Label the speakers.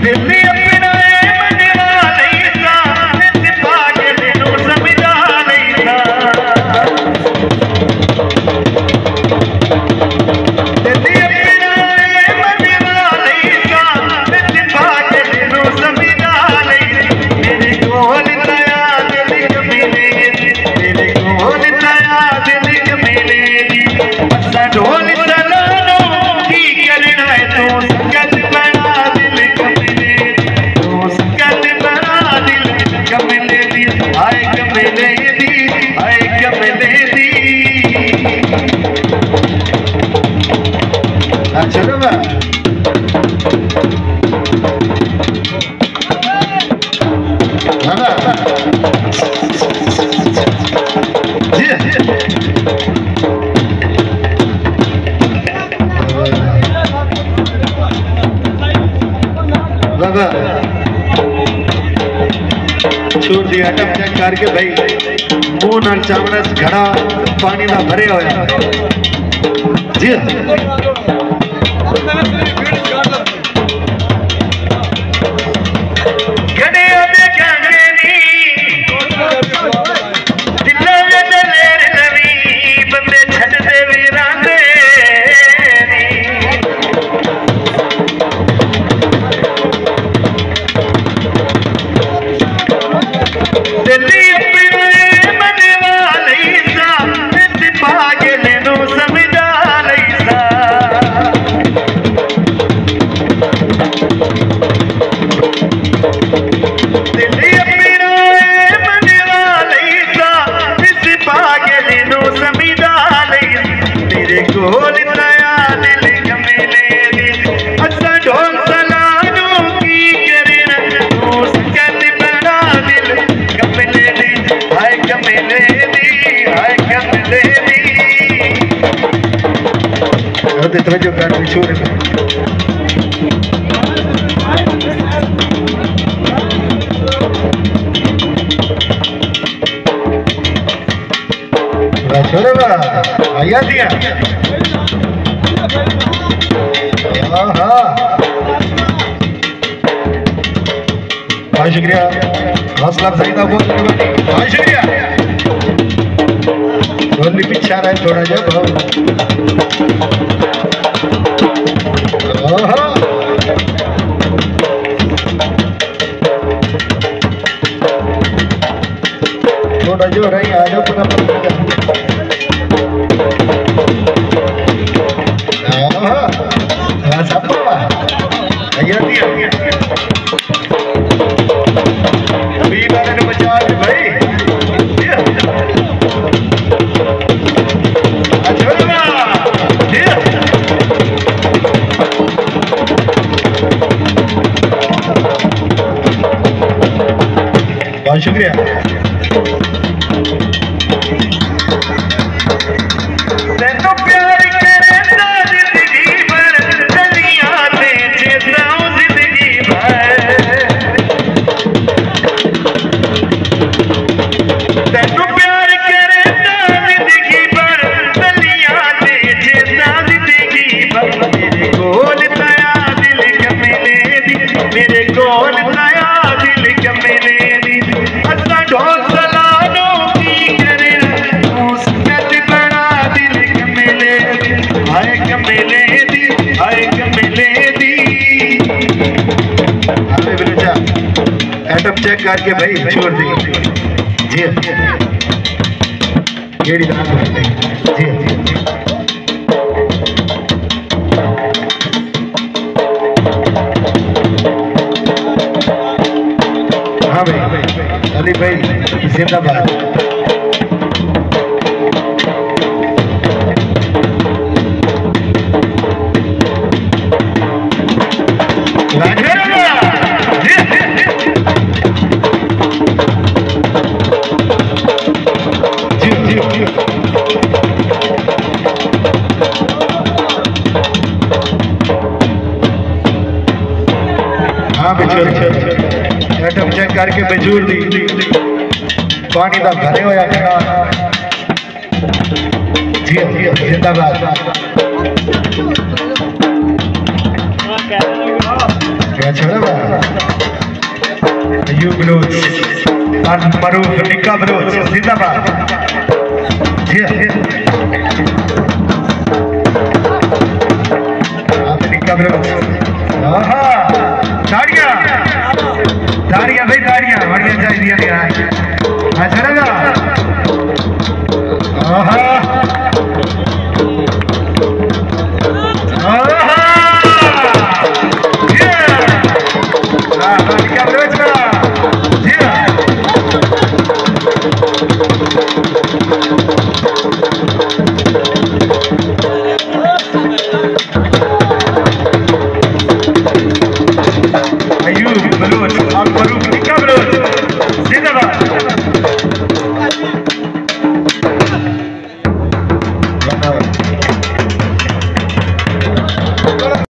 Speaker 1: दिल्ली अपना मनवा नहीं सा इस पागल नू समझा नहीं सा दिल्ली अपना मनवा नहीं सा इस पागल नू समझा नहीं मेरे कोल नया दिल कमीने मेरे कोल नया दिल कमीने असा ढोल सलानो की करना है तू संगत बना दिल कमीने तू संगत बना दिल कमीने दी आए कमीने दी आए कमीने दी चलो बा छोड़ दिया आइटम चेक करके भाई मुंह नाल चावड़ा घड़ा पानी का भरे होया जी तवज्जो कर छोड़ छोड़े बा आया दिया बहुत शुक्रिया हौसला अफजाई का बहुत शुक्रिया ढोली पीछा रहा है थोड़ा जा थोड़ा जो रही आ जाओ पूरा बहुत शुक्रिया तेनू प्यार करेंदा जिंदगी भर गलियां ते चेताऊं जिंदगी भर तेनू प्यार करेंदा जिंदगी भर गलियां ते चेताऊं जिंदगी भर मेरे कोल नया दिल कमीने दी मेरे कोल नया दिल कमीने दी ढोल सलानो की करे तू संगत बना दिल कमीने दी आए कमीने दी आए कमीने दी अबे बेटा एटम चेक करके भाई छोड़ दी जी केड़ी दान जी हाँ भाई अली भाई जिंदाबाद हाँ बिचोर एटम चेक करके बजूर दी पानी का भरे होया खड़ा जी जिंदाबाद छोड़ो अयूब बलोच मरूफ निक्का बलोच जिंदाबाद निक्का बलोच ताड़ियां ताड़ियां भाई ताड़ियां बढ़िया चाहिए छोड़ेगा